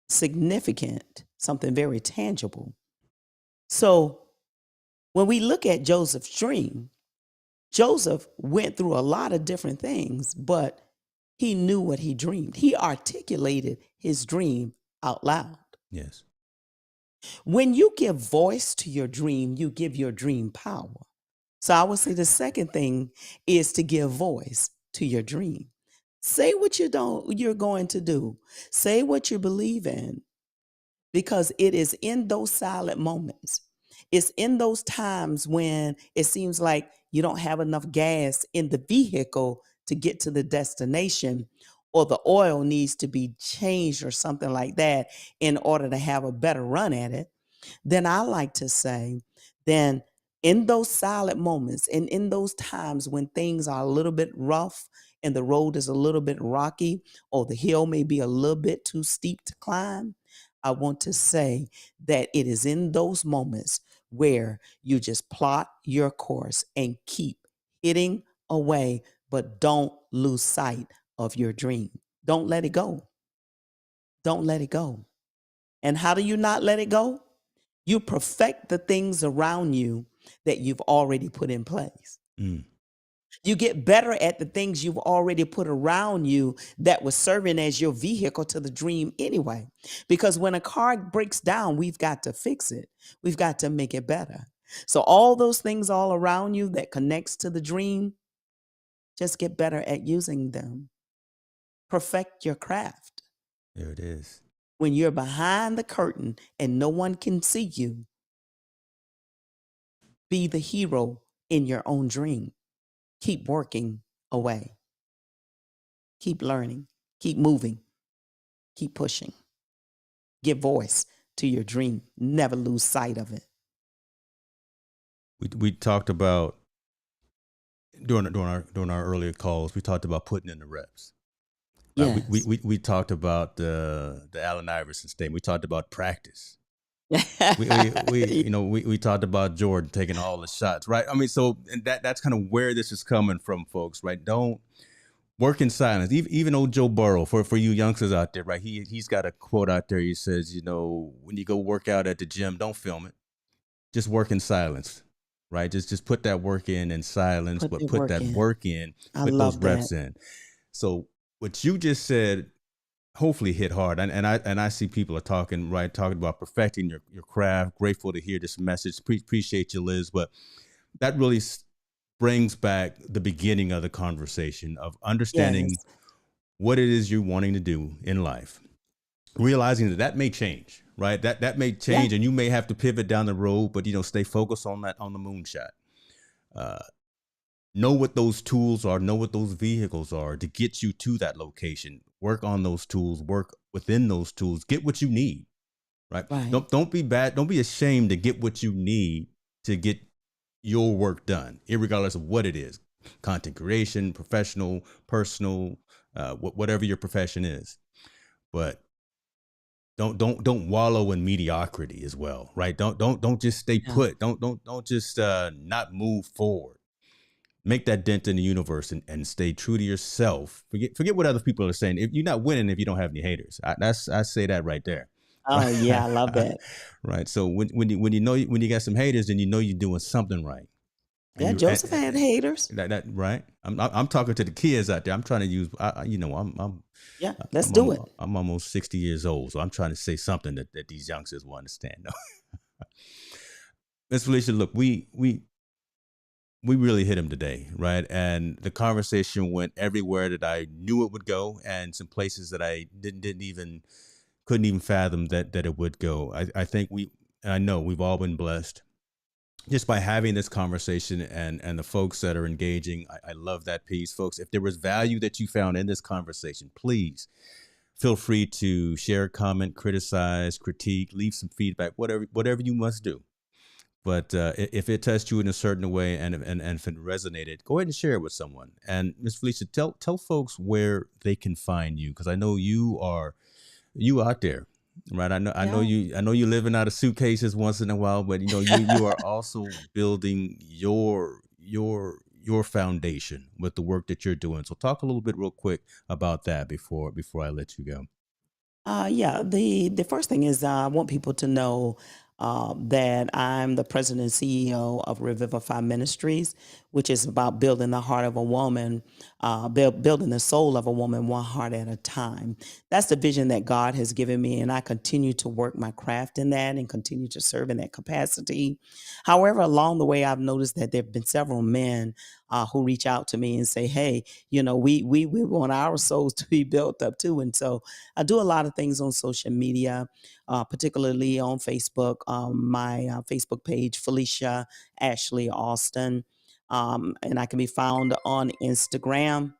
Speaker 2: Significant, something very tangible. So when we look at Joseph's dream, Joseph went through a lot of different things, but he knew what he dreamed. He articulated his dream out loud.
Speaker 1: yes.
Speaker 2: When you give voice to your dream, you give your dream power. So I would say the second thing is to give voice to your dream. Say what you're going to do. Say what you believe in, because it is in those silent moments. It's in those times when it seems like you don't have enough gas in the vehicle to get to the destination, or the oil needs to be changed or something like that in order to have a better run at it. Then I like to say, then in those silent moments and in those times when things are a little bit rough and the road is a little bit rocky, or the hill may be a little bit too steep to climb, I want to say that it is in those moments where you just plot your course and keep hitting away, but don't lose sight of your dream. Don't let it go. Don't let it go. And how do you not let it go? You perfect the things around you that you've already put in place.
Speaker 1: Mm,
Speaker 2: You get better at the things you've already put around you that was serving as your vehicle to the dream anyway. Because when a car breaks down, we've got to fix it. We've got to make it better. So all those things all around you that connects to the dream, just get better at using them. Perfect your craft.
Speaker 1: there it is.
Speaker 2: When you're behind the curtain and no one can see you, be the hero in your own dream. Keep working away. Keep learning. Keep moving. Keep pushing. Give voice to your dream. Never lose sight of it.
Speaker 1: We talked about during our earlier calls. We talked about putting in the reps. Right?
Speaker 2: Yes.
Speaker 1: We talked about the Allen Iverson statement. We talked about practice. We talked about Jordan taking all the shots, right? I mean, so and that's kind of where this is coming from, folks, right? Don't work in silence. Even old Joe Burrow, for you youngsters out there, right? He's got a quote out there. He says, when you go work out at the gym, don't film it. Just work in silence, right? Just put that work in silence,
Speaker 2: Put
Speaker 1: but
Speaker 2: the
Speaker 1: put
Speaker 2: work
Speaker 1: that
Speaker 2: in.
Speaker 1: work in,
Speaker 2: I
Speaker 1: put those
Speaker 2: love that.
Speaker 1: reps in. So what you just said hopefully hit hard, and I see people are talking about perfecting your craft. Grateful to hear this message. Appreciate you, Liz, but that really brings back the beginning of the conversation of understanding
Speaker 2: Yes.
Speaker 1: what it is you're wanting to do in life, realizing that that may change, right? That may
Speaker 2: Yeah.
Speaker 1: change, and you may have to pivot down the road, but stay focused on that, on the moonshot. Uh, know what those tools are, know what those vehicles are to get you to that location. Work on those tools, work within those tools, get what you need, right?
Speaker 2: Right.
Speaker 1: Don't be bad, don't be ashamed to get what you need to get your work done, regardless of what it is. Content creation, professional, personal, whatever your profession is. But don't wallow in mediocrity as well, right? Don't just stay
Speaker 2: Yeah.
Speaker 1: put. Don't just not move forward. Make that dent in the universe, and stay true to yourself. Forget what other people are saying. If you're not winning, if you don't have any haters, I say that right there.
Speaker 2: Oh, yeah. I love that.
Speaker 1: Right. So when you got some haters, then you're doing something right. And
Speaker 2: Yeah.
Speaker 1: you
Speaker 2: Joseph had haters.
Speaker 1: that right. I'm talking to the kids out there. I'm trying to use.
Speaker 2: Yeah. Let's do it.
Speaker 1: I'm almost 60 years old, so I'm trying to say something that these youngsters will understand. Miss Felicia, look, we really hit him today, right? And the conversation went everywhere that I knew it would go, and some places that I didn't even couldn't even fathom that it would go. I know we've all been blessed just by having this conversation, and the folks that are engaging. I love that piece, folks. If there was value that you found in this conversation, please feel free to share, comment, criticize, critique, leave some feedback, whatever you must do. But if it touched you in a certain way, and if it resonated, go ahead and share it with someone. And Miss Felicia, tell folks where they can find you, because I know you out there, right?
Speaker 2: Yeah.
Speaker 1: I know you living out of suitcases once in a while, but you are also building your foundation with the work that you're doing. So talk a little bit real quick about that before I let you go.
Speaker 2: Yeah, the first thing is I want people to know that I'm the president and CEO of Revivify Ministries, which is about building the heart of a woman, building the soul of a woman one heart at a time. That's the vision that God has given me, and I continue to work my craft in that and continue to serve in that capacity. However, along the way, I've noticed that there have been several men who reach out to me and say, "Hey, we want our souls to be built up too," and so I do a lot of things on social media, particularly on Facebook. My Facebook page, Felicia Ashley Alston, and I can be found on Instagram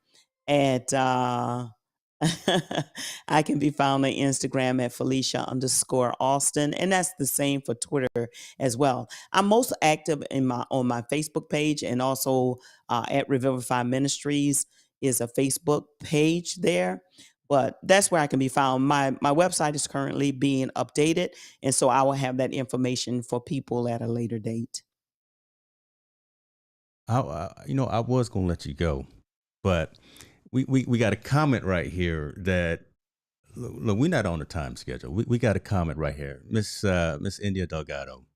Speaker 2: at. I can be found on Instagram at Felicia_Alston, and that's the same for Twitter as well. I'm most active on my Facebook page, and also at Revivify Ministries is a Facebook page there. But that's where I can be found. My website is currently being updated, and so I will have that information for people at a later date.
Speaker 1: I was gonna let you go, but we got a comment right here that look, we're not on a time schedule. We got a comment right here, Miss India Delgado.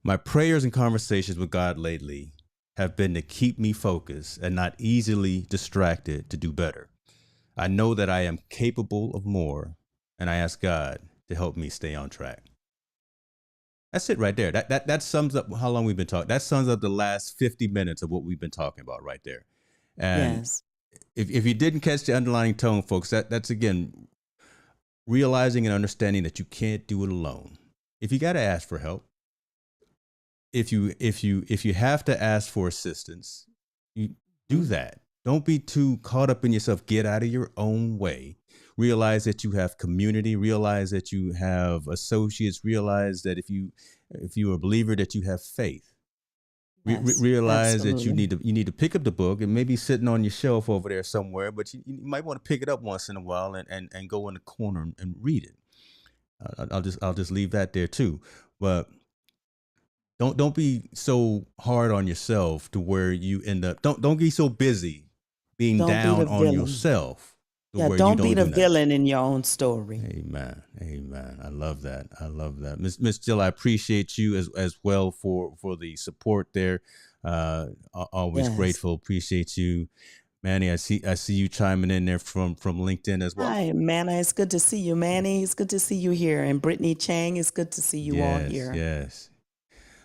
Speaker 1: My prayers and conversations with God lately have been to keep me focused and not easily distracted to do better. I know that I am capable of more, and I ask God to help me stay on track. That's it right there. That sums up how long we've been talking. That sums up the last 50 minutes of what we've been talking about right there. And
Speaker 2: Yes.
Speaker 1: if you didn't catch the underlying tone, folks, that's again realizing and understanding that you can't do it alone. If you got to ask for help, if you have to ask for assistance, you do
Speaker 2: Mm.
Speaker 1: that. Don't be too caught up in yourself. Get out of your own way. Realize that you have community. Realize that you have associates. Realize that if you're a believer, that you have faith.
Speaker 2: Yes,
Speaker 1: Realize that you
Speaker 2: absolutely.
Speaker 1: need to pick up the book. And maybe sitting on your shelf over there somewhere, but you might want to pick it up once in a while, and go in the corner and read it. I'll just leave that there too. But don't be so hard on yourself to where you end up. Don't be so busy being
Speaker 2: Don't be the
Speaker 1: down on
Speaker 2: villain.
Speaker 1: yourself to
Speaker 2: Yeah,
Speaker 1: where you
Speaker 2: don't be
Speaker 1: don't
Speaker 2: the
Speaker 1: do nothing.
Speaker 2: villain in your own story.
Speaker 1: Amen. Amen. I love that. I love that. Miss Jill, I appreciate you as well for the support there. Always
Speaker 2: Yes.
Speaker 1: grateful. Appreciate you. Manny, I see you chiming in there from LinkedIn as well.
Speaker 2: Hi, Manna. It's good to see you, Manny. It's good to see you here. And Brittany Chang, it's good to see you all
Speaker 1: Yes,
Speaker 2: here.
Speaker 1: yes.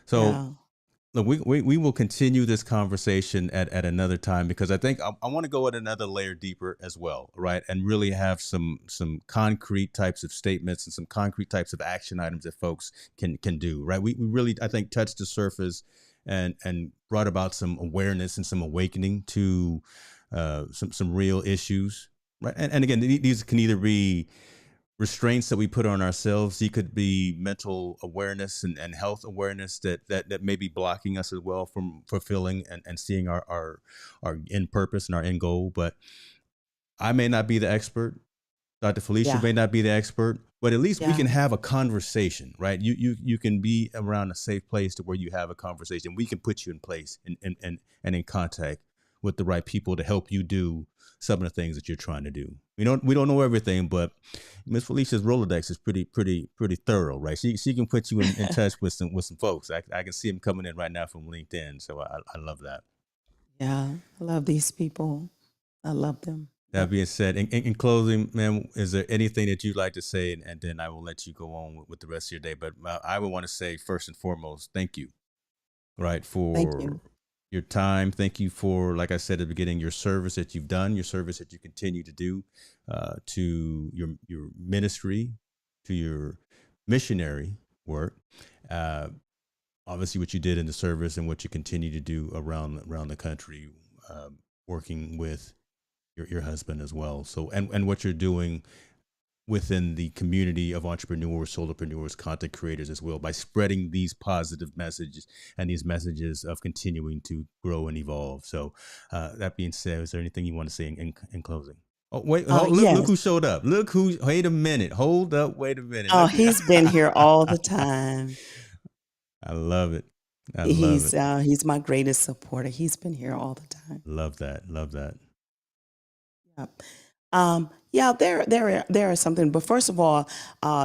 Speaker 1: So
Speaker 2: Yeah.
Speaker 1: look, we will continue this conversation at another time, because I think I want to go at another layer deeper as well, right? And really have some concrete types of statements and some concrete types of action items that folks can do, right? We really, I think, touched the surface and brought about some awareness and some awakening to some real issues, right? And again, these can either be restraints that we put on ourselves. He could be mental awareness and health awareness that may be blocking us as well from fulfilling and seeing our end purpose and our end goal. But I may not be the expert. Dr. Felicia
Speaker 2: Yeah,
Speaker 1: may not be the expert, but at least we
Speaker 2: yeah,
Speaker 1: can have a conversation, right? You can be around a safe place to where you have a conversation. We can put you in place and in contact with the right people to help you do some of the things that you're trying to do. We don't know everything, but Miss Felicia's Rolodex is pretty thorough, right? She can put you in touch with some folks. I can see them coming in right now from LinkedIn, so I love that.
Speaker 2: yeah. I love these people. I love them.
Speaker 1: That
Speaker 2: Yep.
Speaker 1: being said, in closing, man, is there anything that you'd like to say? And then I will let you go on with the rest of your day. But I would want to say, first and foremost, thank you, right,
Speaker 2: Thank
Speaker 1: for
Speaker 2: you.
Speaker 1: your time. Thank you for, like I said at the beginning, your service that you've done, your service that you continue to do to your ministry, to your missionary work. Uh, Obviously, what you did in the service and what you continue to do around the country, uh, working with your husband as well. So and what you're doing within the community of entrepreneurs, solopreneurs, content creators as well, by spreading these positive messages and these messages of continuing to grow and evolve. So that being said, is there anything you want to say in closing? Oh wait, look
Speaker 2: Yes.
Speaker 1: who showed up. Look who. Wait a minute. Hold up. Wait a minute.
Speaker 2: Oh,
Speaker 1: Let me.
Speaker 2: he's been here all the time.
Speaker 1: I love it. I love it.
Speaker 2: He's my greatest supporter. He's been here all the time.
Speaker 1: Love that. Love that.
Speaker 2: Yep. Yeah, there are something. But first of all,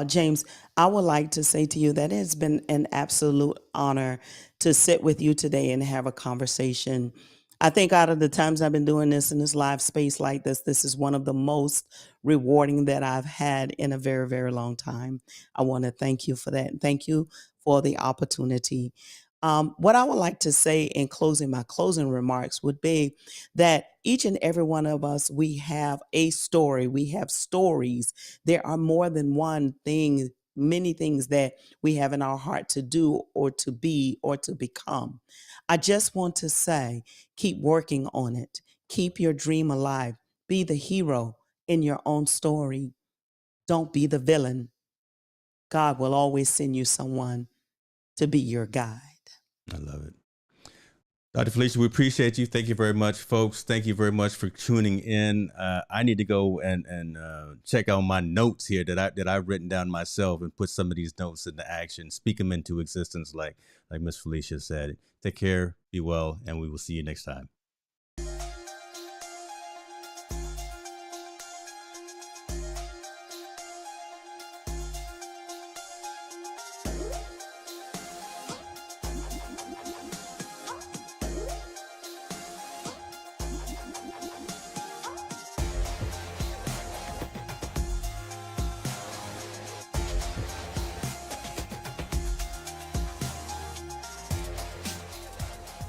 Speaker 2: James, I would like to say to you that it's been an absolute honor to sit with you today and have a conversation. I think out of the times I've been doing this in this live space like this is one of the most rewarding that I've had in a very, very long time. I want to thank you for that. And thank you for the opportunity. What I would like to say in closing, my closing remarks would be that each and every one of us, we have a story. We have stories. There are more than one thing, many things that we have in our heart to do or to be or to become. I just want to say, keep working on it. Keep your dream alive. Be the hero in your own story. Don't be the villain. God will always send you someone to be your guide.
Speaker 1: I love it. Dr. Felicia, we appreciate you. Thank you very much, folks. Thank you very much for tuning in. I need to go and check out my notes here that I've written down myself and put some of these notes into action, speak them into existence, like Miss Felicia said. Take care, be well, and we will see you next time.